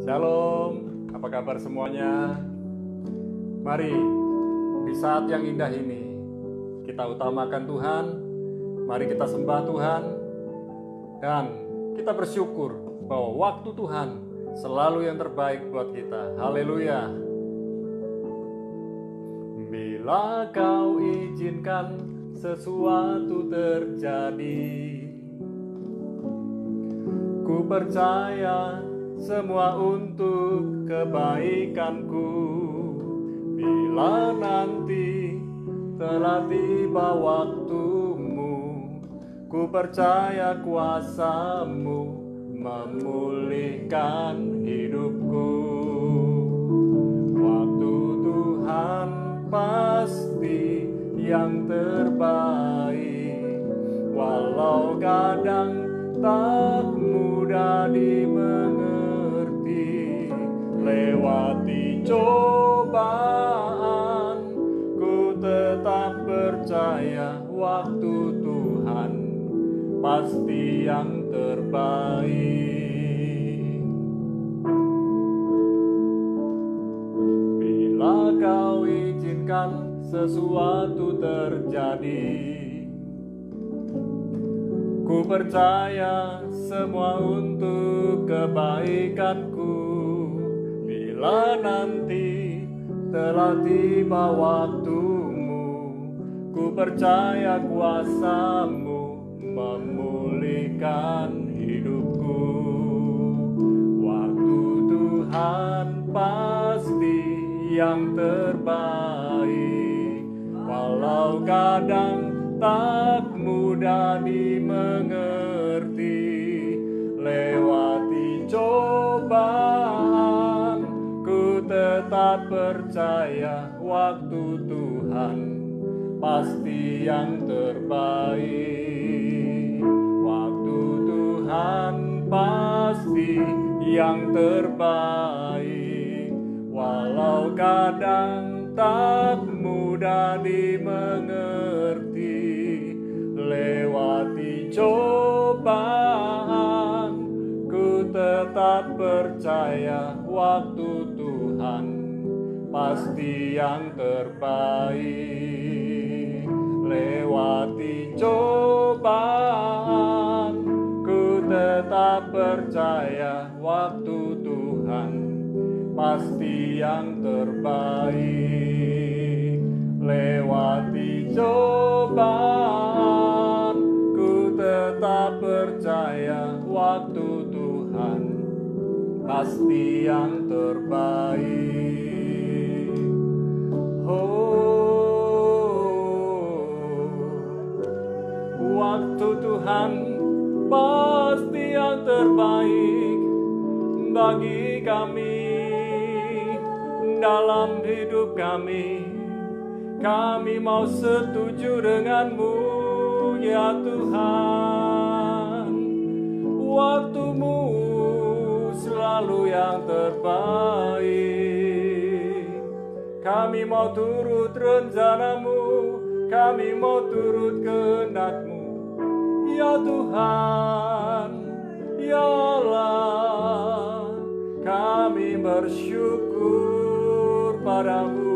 Shalom, apa kabar semuanya? Mari di saat yang indah ini kita utamakan Tuhan, mari kita sembah Tuhan, dan kita bersyukur bahwa waktu Tuhan selalu yang terbaik buat kita. Haleluya. Bila kau izinkan sesuatu terjadi, ku percaya semua untuk kebaikanku. Bila nanti telah tiba waktumu, ku percaya kuasa-Mu memulihkan hidupku. Waktu Tuhan pasti yang terbaik, walau kadang tak mudah dimengerti. Lewati cobaan, ku tetap percaya waktu Tuhan pasti yang terbaik. Bila kau izinkan sesuatu terjadi, ku percaya semua untuk kebaikanku. Bila nanti telah tiba waktumu, ku percaya kuasa-Mu memulihkan hidupku. Waktu Tuhan pasti yang terbaik, walau kadang tak mudah dimengerti. Lewati cobaan, ku tetap percaya waktu Tuhan pasti yang terbaik. Waktu Tuhan pasti yang terbaik, walau kadang tak mudah dimengerti. Lewati cobaan, ku tetap percaya waktu Tuhan pasti yang terbaik. Lewati cobaan, ku tetap percaya waktu Tuhan pasti yang terbaik. Lewati cobaan, ku tetap percaya waktu Tuhan pasti yang terbaik. Waktu Tuhan pasti yang terbaik bagi kami dalam hidup kami. Kami mau setuju denganmu, ya Tuhan. Waktu-Mu selalu yang terbaik. Kami mau turut rencana-Mu, kami mau turut kehendak-Mu, ya Tuhan, ya Allah. Kami bersyukur padamu.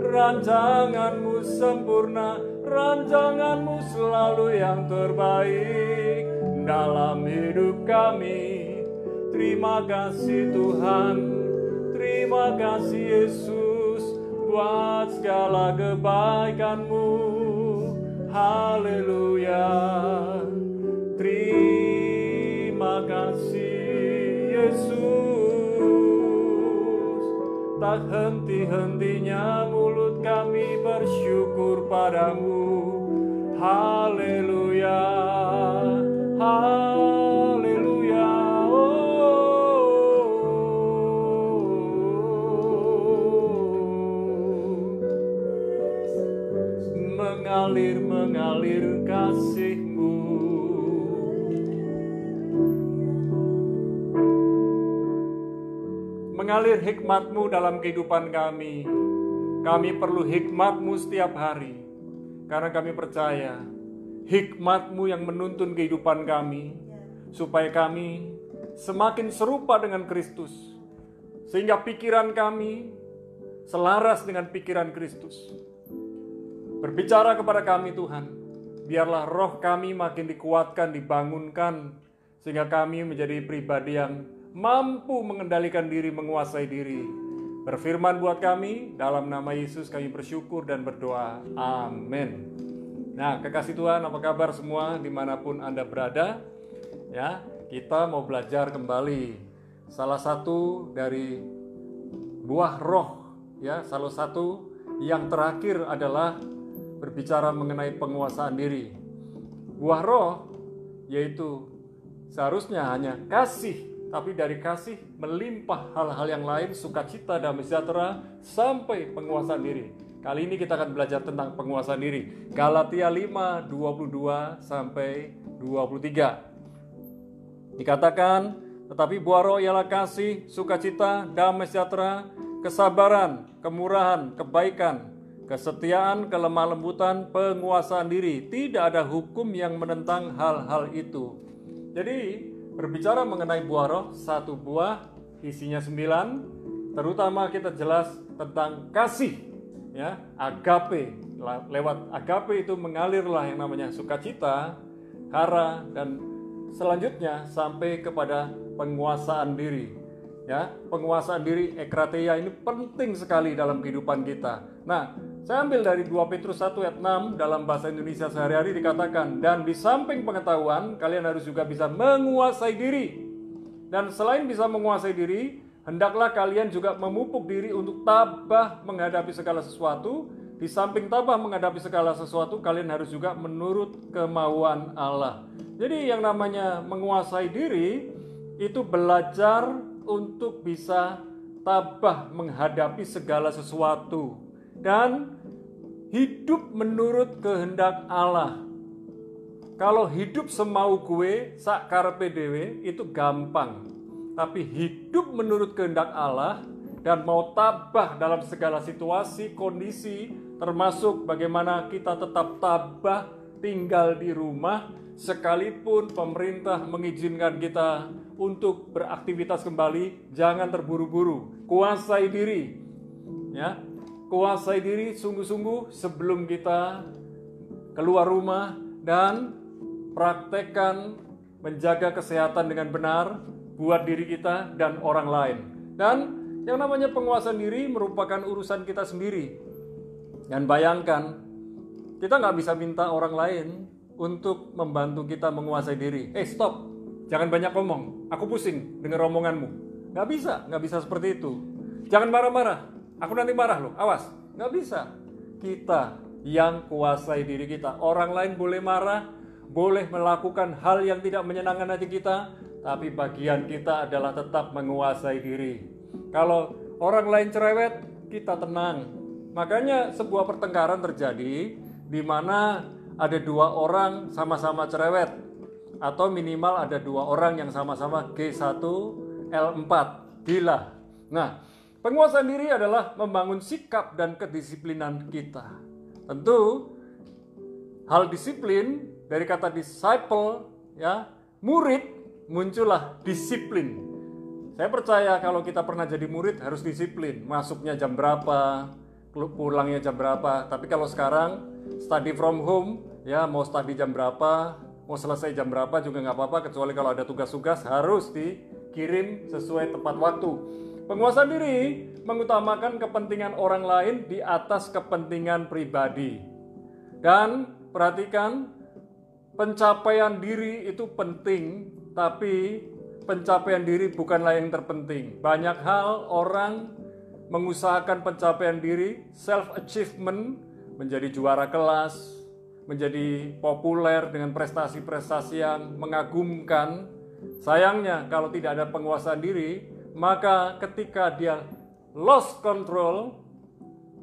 Rancangan-Mu sempurna, rancangan-Mu selalu yang terbaik dalam hidup kami. Terima kasih Tuhan, terima kasih Yesus buat segala kebaikan-Mu. Haleluya. Terima kasih Yesus. Tak henti-hentinya mulut kami bersyukur padamu. Haleluya, haleluya. Mengalir kasih-Mu. Mengalir hikmat-Mu dalam kehidupan kami. Kami perlu hikmat-Mu setiap hari, karena kami percaya hikmat-Mu yang menuntun kehidupan kami, supaya kami semakin serupa dengan Kristus, sehingga pikiran kami selaras dengan pikiran Kristus. Berbicara kepada kami Tuhan, biarlah roh kami makin dikuatkan, dibangunkan, sehingga kami menjadi pribadi yang mampu mengendalikan diri, menguasai diri. Berfirman buat kami, dalam nama Yesus kami bersyukur dan berdoa. Amin. Nah, kekasih Tuhan, apa kabar semua dimanapun Anda berada? Ya, kita mau belajar kembali salah satu dari buah roh, ya, salah satu yang terakhir adalah berbicara mengenai penguasaan diri. Buah roh yaitu seharusnya hanya kasih, tapi dari kasih melimpah hal-hal yang lain, sukacita, damai sejahtera, sampai penguasaan diri. Kali ini kita akan belajar tentang penguasaan diri. Galatia 5:22 sampai 23. Dikatakan, tetapi buah roh ialah kasih, sukacita, damai sejahtera, kesabaran, kemurahan, kebaikan, kesetiaan, kelemah lembutan, penguasaan diri. Tidak ada hukum yang menentang hal-hal itu. Jadi berbicara mengenai buah roh, satu buah isinya 9. Terutama kita jelas tentang kasih, ya, agape. Lewat agape itu mengalirlah yang namanya sukacita, hara, dan selanjutnya sampai kepada penguasaan diri. Ya, penguasaan diri, ekrateia, ini penting sekali dalam kehidupan kita. Nah, saya ambil dari 2 Petrus 1 ayat 6 dalam bahasa Indonesia sehari-hari, dikatakan, dan di samping pengetahuan, kalian harus juga bisa menguasai diri. Dan selain bisa menguasai diri, hendaklah kalian juga memupuk diri untuk tabah menghadapi segala sesuatu. Di samping tabah menghadapi segala sesuatu, kalian harus juga menurut kemauan Allah. Jadi yang namanya menguasai diri, itu belajar untuk bisa tabah menghadapi segala sesuatu dan hidup menurut kehendak Allah. Kalau hidup semau gue, sak karepe dhewe, itu gampang. Tapi hidup menurut kehendak Allah dan mau tabah dalam segala situasi, kondisi, termasuk bagaimana kita tetap tabah tinggal di rumah, sekalipun pemerintah mengizinkan kita untuk beraktivitas kembali, jangan terburu-buru. Kuasai diri. Ya. Kuasai diri sungguh-sungguh sebelum kita keluar rumah, dan praktekkan menjaga kesehatan dengan benar buat diri kita dan orang lain. Dan yang namanya penguasaan diri merupakan urusan kita sendiri. Dan bayangkan, kita nggak bisa minta orang lain untuk membantu kita menguasai diri. Stop, jangan banyak ngomong, aku pusing dengar omonganmu. Nggak bisa seperti itu. Jangan marah-marah, aku nanti marah loh, awas. Nggak bisa. Kita yang kuasai diri kita. Orang lain boleh marah, boleh melakukan hal yang tidak menyenangkan hati kita, tapi bagian kita adalah tetap menguasai diri. Kalau orang lain cerewet, kita tenang. Makanya sebuah pertengkaran terjadi di mana ada 2 orang sama-sama cerewet, atau minimal ada 2 orang yang sama-sama G1 L4, gila. Nah, penguasaan diri adalah membangun sikap dan kedisiplinan kita. Tentu hal disiplin dari kata disciple, ya, murid, muncullah disiplin. Saya percaya kalau kita pernah jadi murid harus disiplin. Masuknya jam berapa, pulangnya jam berapa. Tapi kalau sekarang study from home, ya, mau study jam berapa, mau selesai jam berapa juga nggak apa-apa, kecuali kalau ada tugas-tugas harus dikirim sesuai tepat waktu. Penguasaan diri mengutamakan kepentingan orang lain di atas kepentingan pribadi. Dan perhatikan, pencapaian diri itu penting, tapi pencapaian diri bukanlah yang terpenting. Banyak hal orang mengusahakan pencapaian diri, self-achievement, menjadi juara kelas, menjadi populer dengan prestasi-prestasi yang mengagumkan. Sayangnya kalau tidak ada penguasaan diri, maka ketika dia lost control,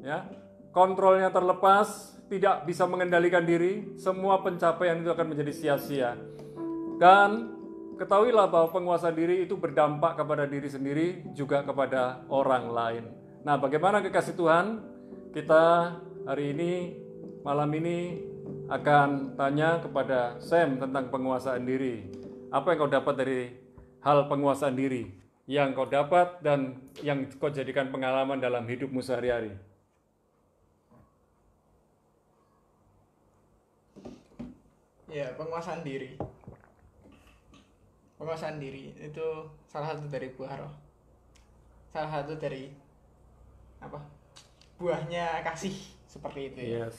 ya, kontrolnya terlepas, tidak bisa mengendalikan diri, semua pencapaian itu akan menjadi sia-sia. Dan ketahuilah bahwa penguasaan diri itu berdampak kepada diri sendiri, juga kepada orang lain. Nah, bagaimana kekasih Tuhan? Kita hari ini, malam ini akan tanya kepada Sam tentang penguasaan diri. Apa yang kau dapat dari hal penguasaan diri? yang kau dapat dan yang kau jadikan pengalaman dalam hidupmu sehari-hari? Ya, penguasaan diri. Penguasaan diri itu salah satu dari buah roh. Salah satu dari apa? Buahnya kasih, seperti itu ya. Yes.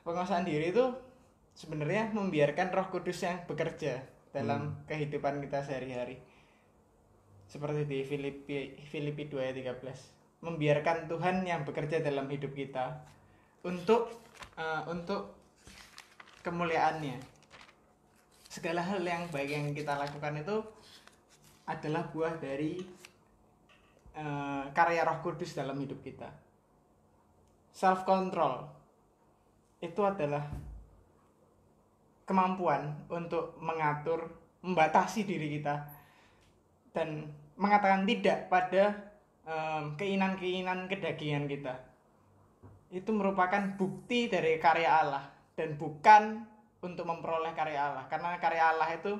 Penguasaan diri itu sebenarnya membiarkan Roh Kudus yang bekerja dalam kehidupan kita sehari-hari. Seperti di Filipi 2 ayat 13. Membiarkan Tuhan yang bekerja dalam hidup kita untuk kemuliaannya. Segala hal yang baik yang kita lakukan itu adalah buah dari karya Roh Kudus dalam hidup kita. Self control itu adalah kemampuan untuk mengatur, membatasi diri kita dan mengatakan tidak pada keinginan-keinginan kedagingan kita. Itu merupakan bukti dari karya Allah dan bukan untuk memperoleh karya Allah, karena karya Allah itu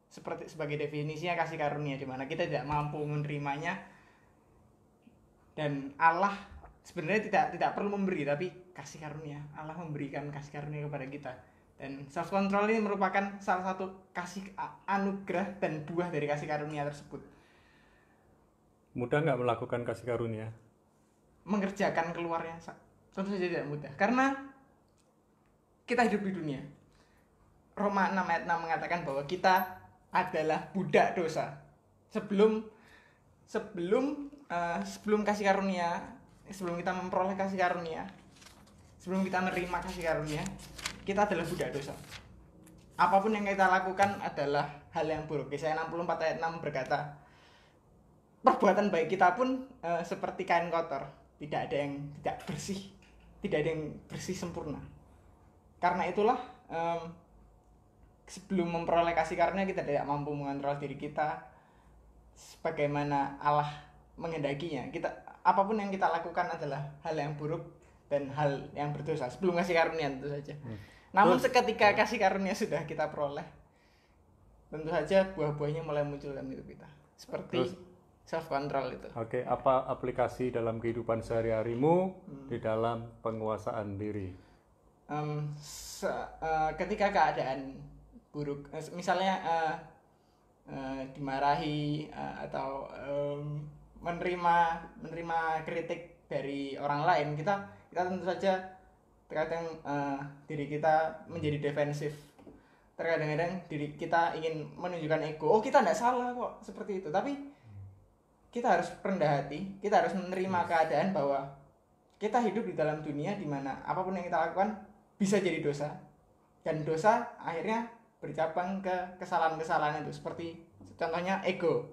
seperti sebagai definisinya kasih karunia, di mana kita tidak mampu menerimanya, dan Allah sebenarnya tidak perlu memberi, tapi kasih karunia. Allah memberikan kasih karunia kepada kita, dan self control ini merupakan salah satu kasih anugerah dan buah dari kasih karunia tersebut. Mudah nggak melakukan kasih karunia? Mengerjakan keluarnya tentu saja tidak mudah, karena kita hidup di dunia. Roma 6 ayat 6 mengatakan bahwa kita adalah budak dosa. Sebelum kasih karunia, sebelum kita memperoleh kasih karunia, sebelum kita menerima kasih karunia, kita adalah budak dosa. Apapun yang kita lakukan adalah hal yang buruk. Yesaya 64 ayat 6 berkata, perbuatan baik kita pun seperti kain kotor, tidak ada yang tidak bersih, tidak ada yang bersih sempurna. Karena itulah sebelum memperoleh kasih karunia kita tidak mampu mengontrol diri kita sebagaimana Allah menghendakinya. Apapun yang kita lakukan adalah hal yang buruk dan hal yang berdosa sebelum kasih karunia tentu saja. Namun seketika kasih karunia sudah kita peroleh, tentu saja buah-buahnya mulai muncul dalam hidup kita. Seperti self control itu. Oke, apa aplikasi dalam kehidupan sehari-harimu di dalam penguasaan diri? Ketika keadaan buruk, misalnya dimarahi atau menerima kritik dari orang lain, kita tentu saja terkadang diri kita menjadi defensif. Terkadang diri kita ingin menunjukkan ego, kita tidak salah kok, seperti itu. Tapi kita harus rendah hati, kita harus menerima keadaan bahwa kita hidup di dalam dunia di mana apapun yang kita lakukan bisa jadi dosa, dan dosa akhirnya bercabang ke kesalahan-kesalahan itu. Seperti contohnya ego.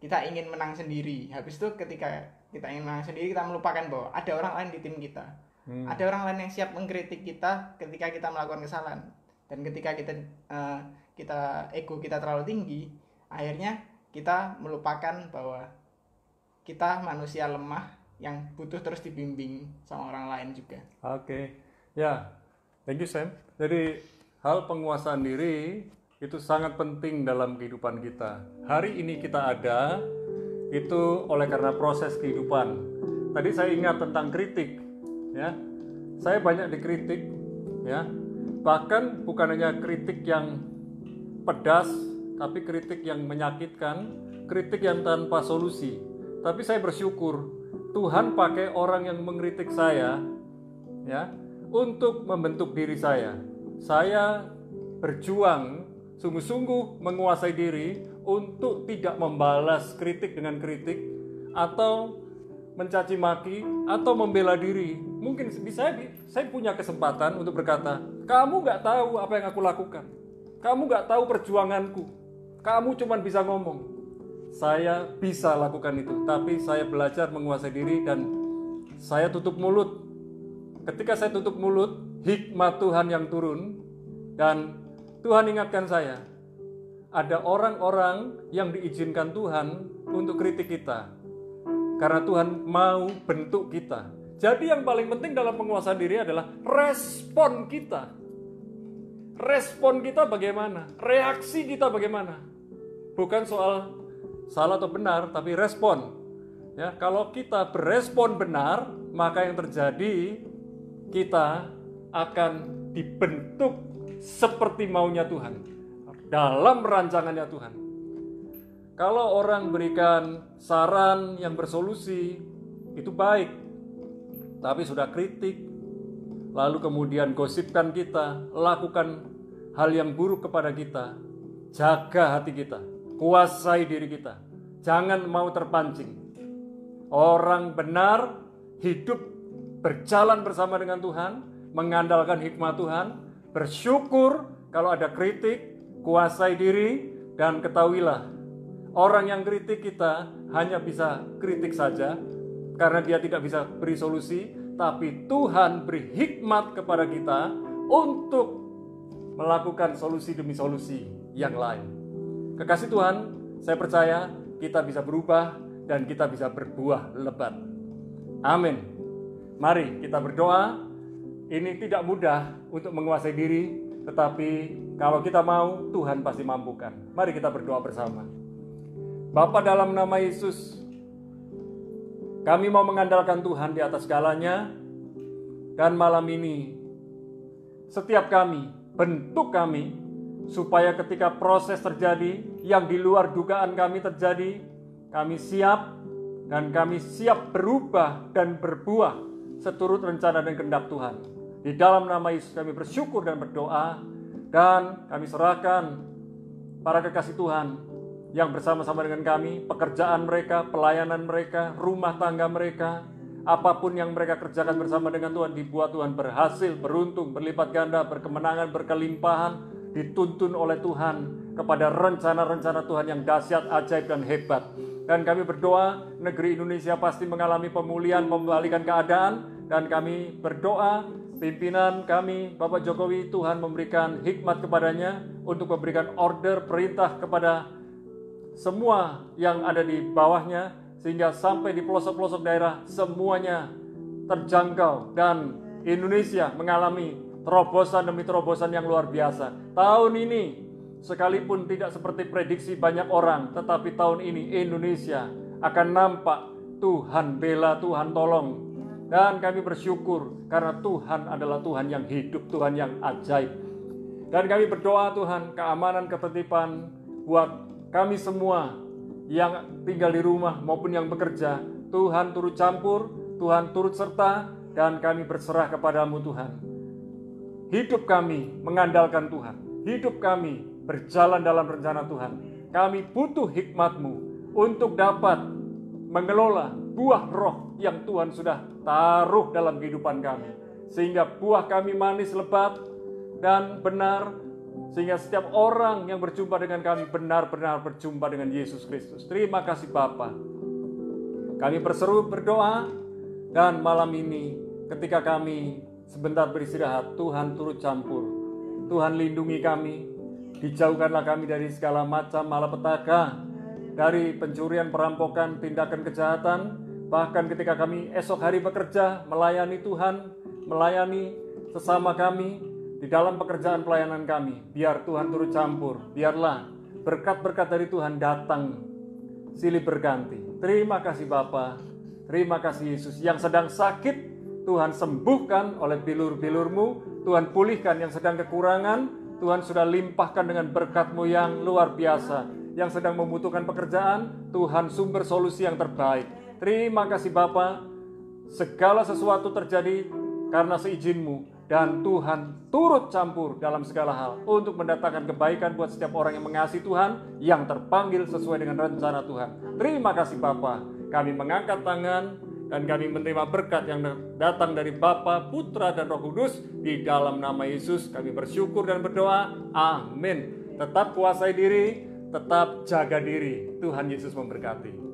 Kita ingin menang sendiri. Habis itu ketika kita ingin menang sendiri, kita melupakan bahwa ada orang lain di tim kita. Ada orang lain yang siap mengkritik kita ketika kita melakukan kesalahan. Dan ketika ego kita terlalu tinggi, akhirnya kita melupakan bahwa kita manusia lemah yang butuh terus dibimbing sama orang lain juga. Oke. Ya, thank you Sam. Jadi hal penguasaan diri itu sangat penting dalam kehidupan kita. Hari ini kita ada itu oleh karena proses kehidupan. Tadi saya ingat tentang kritik, ya. Saya banyak dikritik, ya. Bahkan bukan hanya kritik yang pedas, tapi kritik yang menyakitkan, kritik yang tanpa solusi. Tapi saya bersyukur Tuhan pakai orang yang mengkritik saya, ya, untuk membentuk diri saya. Saya berjuang sungguh-sungguh menguasai diri untuk tidak membalas kritik dengan kritik atau mencaci maki atau membela diri. Mungkin saya punya kesempatan untuk berkata, kamu gak tahu apa yang aku lakukan, kamu gak tahu perjuanganku, kamu cuma bisa ngomong. Saya bisa lakukan itu, tapi saya belajar menguasai diri dan saya tutup mulut. Ketika saya tutup mulut, hikmat Tuhan yang turun, dan Tuhan ingatkan saya, ada orang-orang yang diizinkan Tuhan untuk kritik kita, karena Tuhan mau bentuk kita. Jadi yang paling penting dalam penguasaan diri adalah respon kita. Respon kita bagaimana? Reaksi kita bagaimana? Bukan soal salah atau benar, tapi respon. Ya, kalau kita berespon benar, maka yang terjadi kita akan dibentuk seperti maunya Tuhan, dalam rancangannya Tuhan. Kalau orang berikan saran yang bersolusi, itu baik. Tapi sudah kritik, lalu kemudian gosipkan kita, lakukan hal yang buruk kepada kita, jaga hati kita, kuasai diri kita. Jangan mau terpancing. Orang benar hidup berjalan bersama dengan Tuhan, mengandalkan hikmat Tuhan, bersyukur kalau ada kritik, kuasai diri, dan ketahuilah, orang yang kritik kita hanya bisa kritik saja, karena dia tidak bisa beri solusi, tapi Tuhan beri hikmat kepada kita untuk melakukan solusi demi solusi yang lain. Kekasih Tuhan, saya percaya kita bisa berubah dan kita bisa berbuah lebat. Amin. Mari kita berdoa. Ini tidak mudah untuk menguasai diri, tetapi kalau kita mau, Tuhan pasti mampukan. Mari kita berdoa bersama. Bapa, dalam nama Yesus, kami mau mengandalkan Tuhan di atas segalanya. Dan malam ini, setiap kami, bentuk kami, supaya ketika proses terjadi, yang di luar dugaan kami terjadi, kami siap dan kami siap berubah dan berbuah seturut rencana dan kehendak Tuhan. Di dalam nama Yesus kami bersyukur dan berdoa, dan kami serahkan para kekasih Tuhan yang bersama-sama dengan kami, pekerjaan mereka, pelayanan mereka, rumah tangga mereka, apapun yang mereka kerjakan bersama dengan Tuhan, dibuat Tuhan berhasil, beruntung, berlipat ganda, berkemenangan, berkelimpahan, dituntun oleh Tuhan kepada rencana-rencana Tuhan yang dahsyat, ajaib, dan hebat. Dan kami berdoa, negeri Indonesia pasti mengalami pemulihan, membalikan keadaan. Dan kami berdoa, pimpinan kami, Bapak Jokowi, Tuhan memberikan hikmat kepadanya untuk memberikan order, perintah kepada semua yang ada di bawahnya, sehingga sampai di pelosok-pelosok daerah semuanya terjangkau. Dan Indonesia mengalami terobosan demi terobosan yang luar biasa. Tahun ini, sekalipun tidak seperti prediksi banyak orang, tetapi tahun ini Indonesia akan nampak Tuhan bela, Tuhan tolong. Dan kami bersyukur karena Tuhan adalah Tuhan yang hidup, Tuhan yang ajaib. Dan kami berdoa Tuhan, keamanan, ketertiban buat kami semua yang tinggal di rumah maupun yang bekerja. Tuhan turut campur, Tuhan turut serta, dan kami berserah kepadamu Tuhan. Hidup kami mengandalkan Tuhan, hidup kami berjalan dalam rencana Tuhan. Kami butuh hikmat-Mu untuk dapat mengelola buah roh yang Tuhan sudah taruh dalam kehidupan kami. Sehingga buah kami manis, lebat, dan benar. Sehingga setiap orang yang berjumpa dengan kami benar-benar berjumpa dengan Yesus Kristus. Terima kasih Bapa. Kami berseru berdoa, dan malam ini ketika kami sebentar beristirahat, Tuhan turut campur. Tuhan lindungi kami. Dijauhkanlah kami dari segala macam malapetaka, dari pencurian, perampokan, tindakan kejahatan. Bahkan ketika kami esok hari bekerja, melayani Tuhan, melayani sesama kami, di dalam pekerjaan pelayanan kami, biar Tuhan turut campur. Biarlah berkat-berkat dari Tuhan datang silih berganti. Terima kasih Bapa, terima kasih Yesus. Yang sedang sakit, Tuhan sembuhkan oleh bilur-bilur-Mu. Tuhan pulihkan yang sedang kekurangan. Tuhan sudah limpahkan dengan berkat-Mu yang luar biasa. Yang sedang membutuhkan pekerjaan, Tuhan sumber solusi yang terbaik. Terima kasih Bapa. Segala sesuatu terjadi karena seizin-Mu. Dan Tuhan turut campur dalam segala hal untuk mendatangkan kebaikan buat setiap orang yang mengasihi Tuhan, yang terpanggil sesuai dengan rencana Tuhan. Terima kasih Bapa. Kami mengangkat tangan dan kami menerima berkat yang datang dari Bapa, Putra, dan Roh Kudus. Di dalam nama Yesus kami bersyukur dan berdoa. Amin. Tetap kuasai diri, tetap jaga diri. Tuhan Yesus memberkati.